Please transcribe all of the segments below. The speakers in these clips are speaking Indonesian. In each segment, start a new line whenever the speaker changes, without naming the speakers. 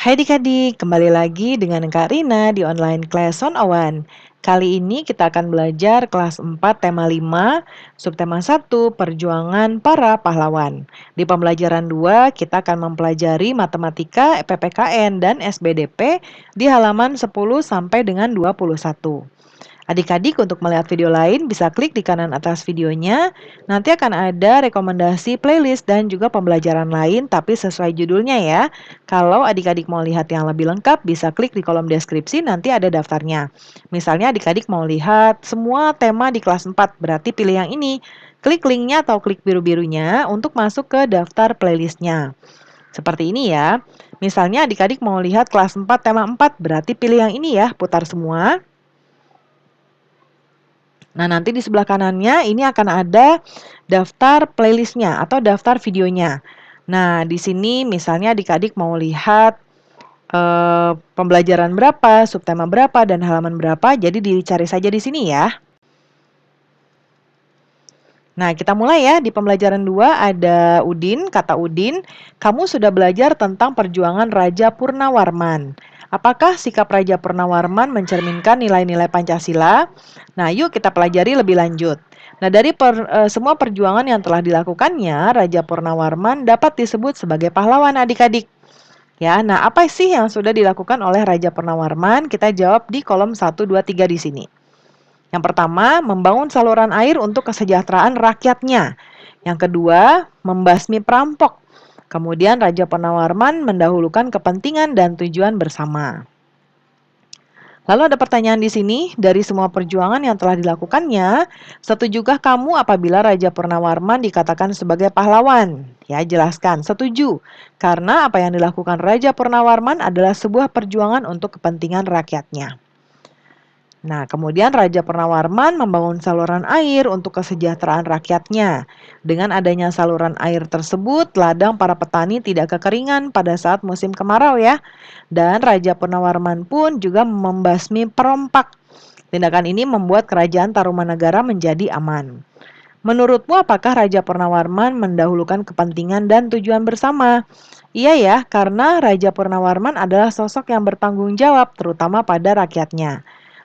Hai adik-adik, kembali lagi dengan Kak Rina di online class 101. Kali ini kita akan belajar kelas 4 tema 5, subtema 1, perjuangan para pahlawan. Di pembelajaran 2, kita akan mempelajari matematika, PPKN, dan SBDP di halaman 10 sampai dengan 21. Adik-adik untuk melihat video lain bisa klik di kanan atas videonya. Nanti akan ada rekomendasi playlist dan juga pembelajaran lain tapi sesuai judulnya ya. Kalau adik-adik mau lihat yang lebih lengkap bisa klik di kolom deskripsi nanti ada daftarnya. Misalnya adik-adik mau lihat semua tema di kelas 4 berarti pilih yang ini. Klik linknya atau klik biru-birunya untuk masuk ke daftar playlistnya. Seperti ini ya. Misalnya adik-adik mau lihat kelas 4 tema 4 berarti pilih yang ini ya, putar semua. Nah, nanti di sebelah kanannya ini akan ada daftar playlistnya atau daftar videonya. Nah, di sini misalnya adik-adik mau lihat pembelajaran berapa, subtema berapa, dan halaman berapa, jadi dicari saja di sini ya. Nah, kita mulai ya. Di pembelajaran 2 ada Udin, kata Udin, kamu sudah belajar tentang perjuangan Raja Purnawarman. Apakah sikap Raja Purnawarman mencerminkan nilai-nilai Pancasila? Nah, yuk kita pelajari lebih lanjut. Nah, dari semua perjuangan yang telah dilakukannya, Raja Purnawarman dapat disebut sebagai pahlawan adik-adik. Ya, nah apa sih yang sudah dilakukan oleh Raja Purnawarman? Kita jawab di kolom 1, 2, 3 di sini. Yang pertama, membangun saluran air untuk kesejahteraan rakyatnya. Yang kedua, membasmi perampok. Kemudian Raja Purnawarman mendahulukan kepentingan dan tujuan bersama. Lalu ada pertanyaan di sini, dari semua perjuangan yang telah dilakukannya, setujukah kamu apabila Raja Purnawarman dikatakan sebagai pahlawan? Ya, jelaskan, setuju. Karena apa yang dilakukan Raja Purnawarman adalah sebuah perjuangan untuk kepentingan rakyatnya. Nah, kemudian Raja Purnawarman membangun saluran air untuk kesejahteraan rakyatnya. Dengan adanya saluran air tersebut, ladang para petani tidak kekeringan pada saat musim kemarau ya. Dan Raja Purnawarman pun juga membasmi perompak. Tindakan ini membuat kerajaan Tarumanagara menjadi aman. Menurutmu apakah Raja Purnawarman mendahulukan kepentingan dan tujuan bersama? Iya ya, karena Raja Purnawarman adalah sosok yang bertanggung jawab terutama pada rakyatnya.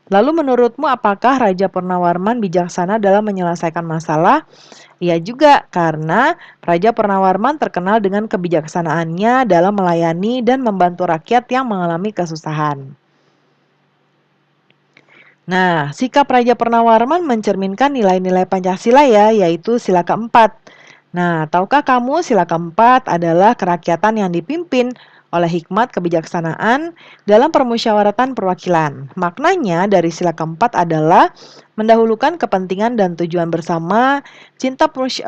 Lalu menurutmu apakah Raja Purnawarman bijaksana dalam menyelesaikan masalah? Iya juga, karena Raja Purnawarman terkenal dengan kebijaksanaannya dalam melayani dan membantu rakyat yang mengalami kesusahan. Nah, sikap Raja Purnawarman mencerminkan nilai-nilai Pancasila ya, yaitu sila keempat. Nah, tahukah kamu sila keempat adalah kerakyatan yang dipimpin oleh hikmat kebijaksanaan dalam permusyawaratan perwakilan. Maknanya dari sila keempat adalah mendahulukan kepentingan dan tujuan bersama, cinta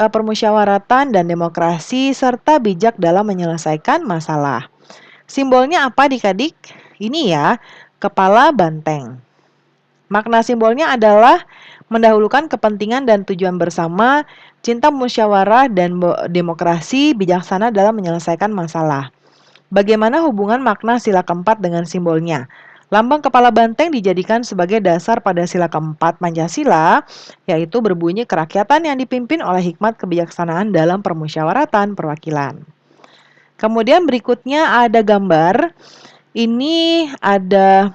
permusyawaratan dan demokrasi, serta bijak dalam menyelesaikan masalah. Simbolnya apa adik-adik? Ini ya, kepala banteng. Makna simbolnya adalah mendahulukan kepentingan dan tujuan bersama, cinta musyawarah dan demokrasi, bijaksana dalam menyelesaikan masalah. Bagaimana hubungan makna sila keempat dengan simbolnya? Lambang kepala banteng dijadikan sebagai dasar pada sila keempat Pancasila, yaitu berbunyi kerakyatan yang dipimpin oleh hikmat kebijaksanaan dalam permusyawaratan perwakilan. Kemudian berikutnya ada gambar. Ini ada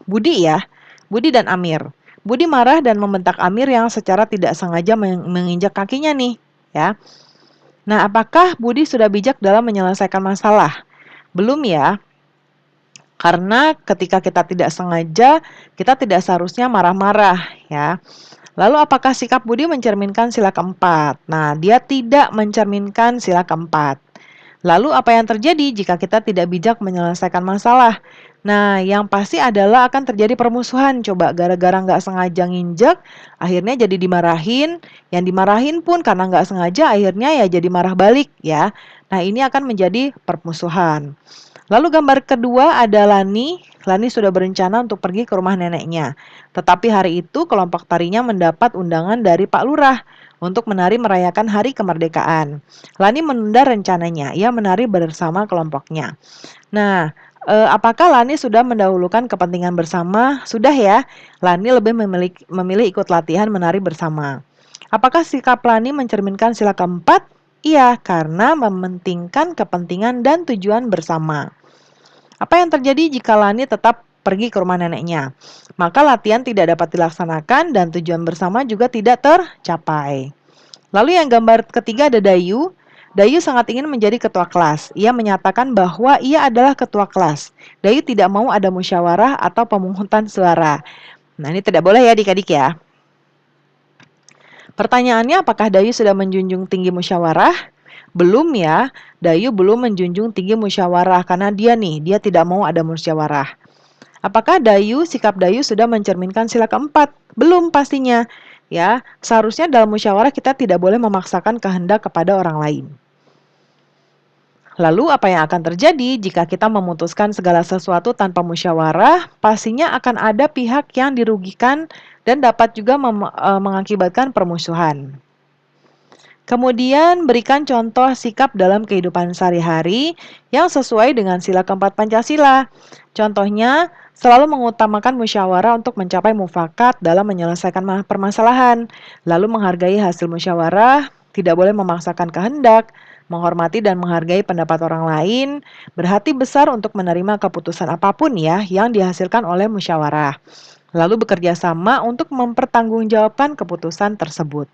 Budi ya. Budi dan Amir. Budi marah dan membentak Amir yang secara tidak sengaja menginjak kakinya nih, ya. Nah, apakah Budi sudah bijak dalam menyelesaikan masalah? Belum ya. Karena ketika kita tidak sengaja, kita tidak seharusnya marah-marah, ya. Lalu apakah sikap Budi mencerminkan sila keempat? Nah, dia tidak mencerminkan sila keempat. Lalu apa yang terjadi jika kita tidak bijak menyelesaikan masalah? Nah, yang pasti adalah akan terjadi permusuhan. Coba gara-gara nggak sengaja nginjek, akhirnya jadi dimarahin. Yang dimarahin pun karena nggak sengaja, akhirnya ya jadi marah balik ya. Nah, ini akan menjadi permusuhan. Lalu gambar kedua ada Lani. Lani sudah berencana untuk pergi ke rumah neneknya. Tetapi hari itu kelompok tarinya mendapat undangan dari Pak Lurah untuk menari merayakan hari kemerdekaan. Lani menunda rencananya. Ia menari bersama kelompoknya. Nah, apakah Lani sudah mendahulukan kepentingan bersama? Sudah ya. Lani lebih memilih ikut latihan menari bersama. Apakah sikap Lani mencerminkan sila keempat? Iya, karena mementingkan kepentingan dan tujuan bersama. Apa yang terjadi jika Lani tetap pergi ke rumah neneknya? Maka latihan tidak dapat dilaksanakan dan tujuan bersama juga tidak tercapai. Lalu yang gambar ketiga ada Dayu. Dayu sangat ingin menjadi ketua kelas. Ia menyatakan bahwa ia adalah ketua kelas. Dayu tidak mau ada musyawarah atau pemungutan suara. Nah, ini tidak boleh ya adik-adik ya. Pertanyaannya, apakah Dayu sudah menjunjung tinggi musyawarah? Belum ya, Dayu belum menjunjung tinggi musyawarah karena dia tidak mau ada musyawarah. Apakah sikap Dayu sudah mencerminkan sila keempat? Belum pastinya. Ya, seharusnya dalam musyawarah kita tidak boleh memaksakan kehendak kepada orang lain. Lalu apa yang akan terjadi jika kita memutuskan segala sesuatu tanpa musyawarah? Pastinya akan ada pihak yang dirugikan dan dapat juga mengakibatkan permusuhan. Kemudian berikan contoh sikap dalam kehidupan sehari-hari yang sesuai dengan sila keempat Pancasila. Contohnya, selalu mengutamakan musyawarah untuk mencapai mufakat dalam menyelesaikan permasalahan, lalu menghargai hasil musyawarah, tidak boleh memaksakan kehendak, menghormati dan menghargai pendapat orang lain, berhati besar untuk menerima keputusan apapun ya yang dihasilkan oleh musyawarah, lalu bekerja sama untuk mempertanggungjawabkan keputusan tersebut.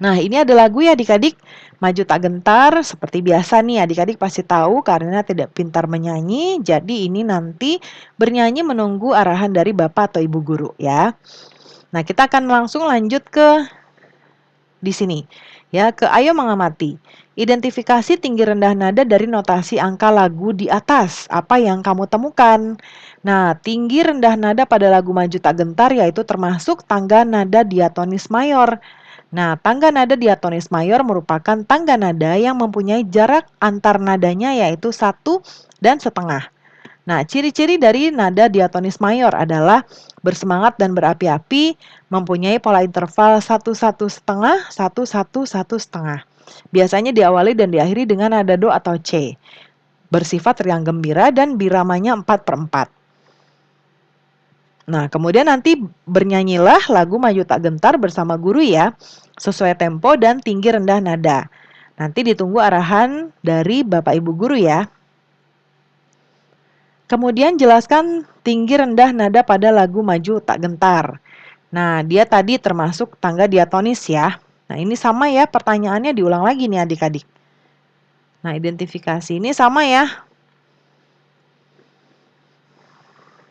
Nah, ini ada lagu ya adik-adik, Maju Tak Gentar, seperti biasa nih adik-adik pasti tahu karena tidak pintar menyanyi, jadi ini nanti bernyanyi menunggu arahan dari Bapak atau Ibu guru ya. Nah, kita akan langsung lanjut ke di sini. Ya, ke ayo mengamati. Identifikasi tinggi rendah nada dari notasi angka lagu di atas. Apa yang kamu temukan? Nah, tinggi rendah nada pada lagu Maju Tak Gentar yaitu termasuk tangga nada diatonis mayor. Nah, tangga nada diatonis mayor merupakan tangga nada yang mempunyai jarak antar nadanya yaitu 1,5. Nah, ciri-ciri dari nada diatonis mayor adalah bersemangat dan berapi-api, mempunyai pola interval 1,1,5, 1,1,1,5. Biasanya diawali dan diakhiri dengan nada do atau C. Bersifat riang gembira dan biramanya 4/4. Nah, kemudian nanti bernyanyilah lagu Maju Tak Gentar bersama guru ya, sesuai tempo dan tinggi rendah nada. Nanti ditunggu arahan dari Bapak Ibu guru ya. Kemudian jelaskan tinggi rendah nada pada lagu Maju Tak Gentar. Nah, dia tadi termasuk tangga diatonis ya. Nah, ini sama ya pertanyaannya diulang lagi nih adik-adik. Nah, identifikasi ini sama ya.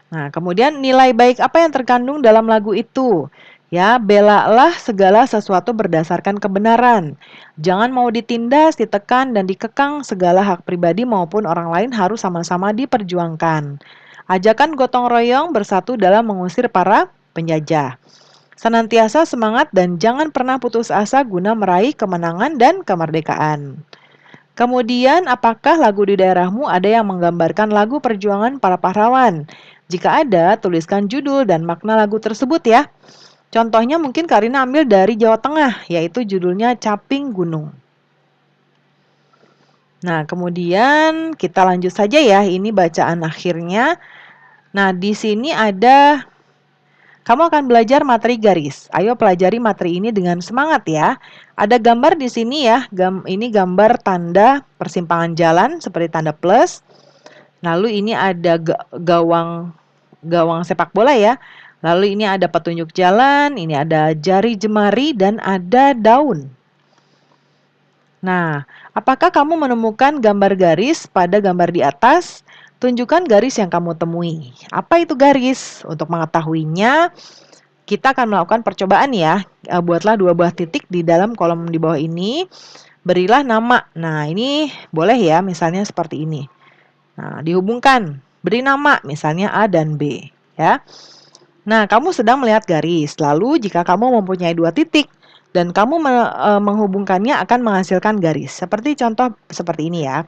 Nah, kemudian nilai baik apa yang terkandung dalam lagu itu? Ya, belalah segala sesuatu berdasarkan kebenaran. Jangan mau ditindas, ditekan, dan dikekang segala hak pribadi maupun orang lain harus sama-sama diperjuangkan. Ajakan gotong royong bersatu dalam mengusir para penjajah. Senantiasa semangat dan jangan pernah putus asa guna meraih kemenangan dan kemerdekaan. Kemudian, apakah lagu di daerahmu ada yang menggambarkan lagu perjuangan para pahlawan? Jika ada, tuliskan judul dan makna lagu tersebut ya. Contohnya mungkin Karina ambil dari Jawa Tengah, yaitu judulnya Caping Gunung. Nah, kemudian kita lanjut saja ya, ini bacaan akhirnya. Nah, di sini kamu akan belajar materi garis. Ayo pelajari materi ini dengan semangat ya. Ada gambar di sini ya. Ini gambar tanda persimpangan jalan seperti tanda plus. Lalu ini ada gawang sepak bola ya. Lalu ini ada petunjuk jalan, ini ada jari jemari dan ada daun. Nah, apakah kamu menemukan gambar garis pada gambar di atas? Tunjukkan garis yang kamu temui. Apa itu garis? Untuk mengetahuinya, kita akan melakukan percobaan ya. Buatlah 2 buah titik di dalam kolom di bawah ini. Berilah nama. Nah, ini boleh ya, misalnya seperti ini. Nah, dihubungkan. Beri nama, misalnya A dan B. Ya. Nah, kamu sedang melihat garis. Lalu, jika kamu mempunyai 2 titik dan kamu menghubungkannya akan menghasilkan garis. Seperti contoh seperti ini ya.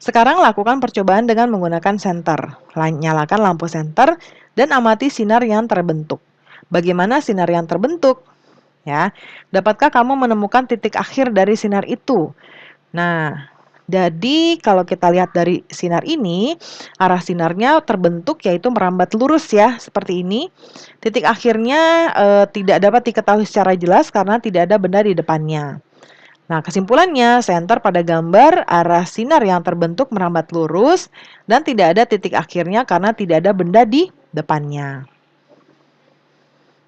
Sekarang lakukan percobaan dengan menggunakan senter. Nyalakan lampu senter dan amati sinar yang terbentuk. Bagaimana sinar yang terbentuk? Ya, dapatkah kamu menemukan titik akhir dari sinar itu? Nah, jadi kalau kita lihat dari sinar ini, arah sinarnya terbentuk yaitu merambat lurus ya, seperti ini. Titik akhirnya tidak dapat diketahui secara jelas karena tidak ada benda di depannya. Nah, kesimpulannya, senter pada gambar arah sinar yang terbentuk merambat lurus dan tidak ada titik akhirnya karena tidak ada benda di depannya.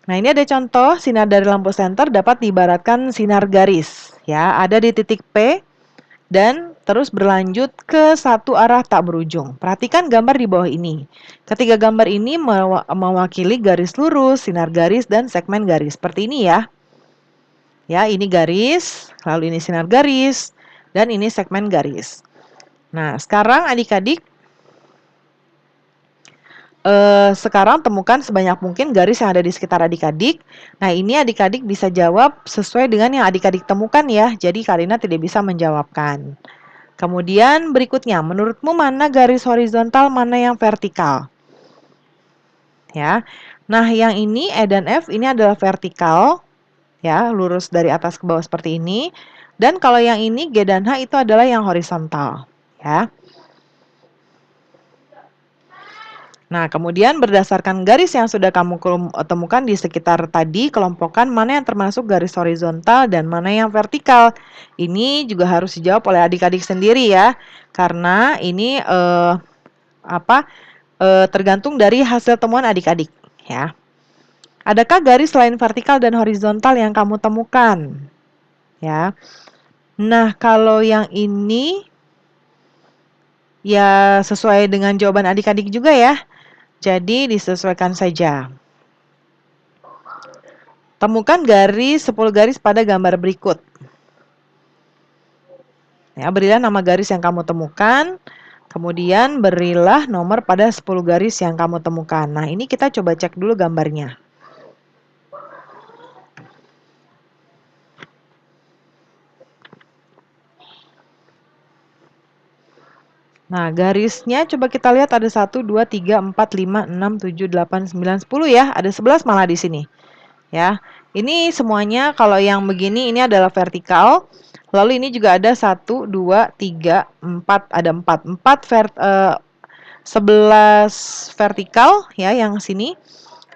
Nah, ini ada contoh sinar dari lampu senter dapat diibaratkan sinar garis. Ya, ada di titik P dan terus berlanjut ke satu arah tak berujung. Perhatikan gambar di bawah ini. Ketiga gambar ini mewakili garis lurus, sinar garis, dan segmen garis. Seperti ini ya. Ya, ini garis, lalu ini sinar garis, dan ini segmen garis. Nah, sekarang adik-adik, sekarang temukan sebanyak mungkin garis yang ada di sekitar adik-adik. Nah, ini adik-adik bisa jawab sesuai dengan yang adik-adik temukan ya. Jadi, Karina tidak bisa menjawabkan. Kemudian berikutnya, menurutmu mana garis horizontal, mana yang vertikal? Ya. Nah, yang ini E dan F ini adalah vertikal, ya, lurus dari atas ke bawah seperti ini. Dan kalau yang ini G dan H itu adalah yang horizontal, ya. Nah, kemudian berdasarkan garis yang sudah kamu temukan di sekitar tadi, kelompokkan mana yang termasuk garis horizontal dan mana yang vertikal. Ini juga harus dijawab oleh adik-adik sendiri ya, karena ini tergantung dari hasil temuan adik-adik ya. Adakah garis selain vertikal dan horizontal yang kamu temukan? Ya. Nah, kalau yang ini ya sesuai dengan jawaban adik-adik juga ya. Jadi disesuaikan saja. Temukan garis 10 garis pada gambar berikut. Ya, berilah nama garis yang kamu temukan. Kemudian berilah nomor pada 10 garis yang kamu temukan. Nah, ini kita coba cek dulu gambarnya. Nah, garisnya coba kita lihat ada 1, 2, 3, 4, 5, 6, 7, 8, 9, 10 ya. Ada 11 malah di sini. Ya, ini semuanya kalau yang begini ini adalah vertikal. Lalu ini juga ada 1, 2, 3, 4, ada 4. 11 vertikal ya yang sini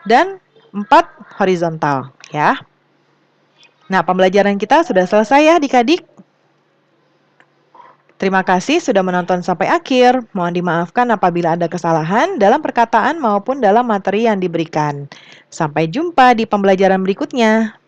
dan 4 horizontal ya. Nah, pembelajaran kita sudah selesai ya adik-adik. Terima kasih sudah menonton sampai akhir. Mohon dimaafkan apabila ada kesalahan dalam perkataan maupun dalam materi yang diberikan. Sampai jumpa di pembelajaran berikutnya.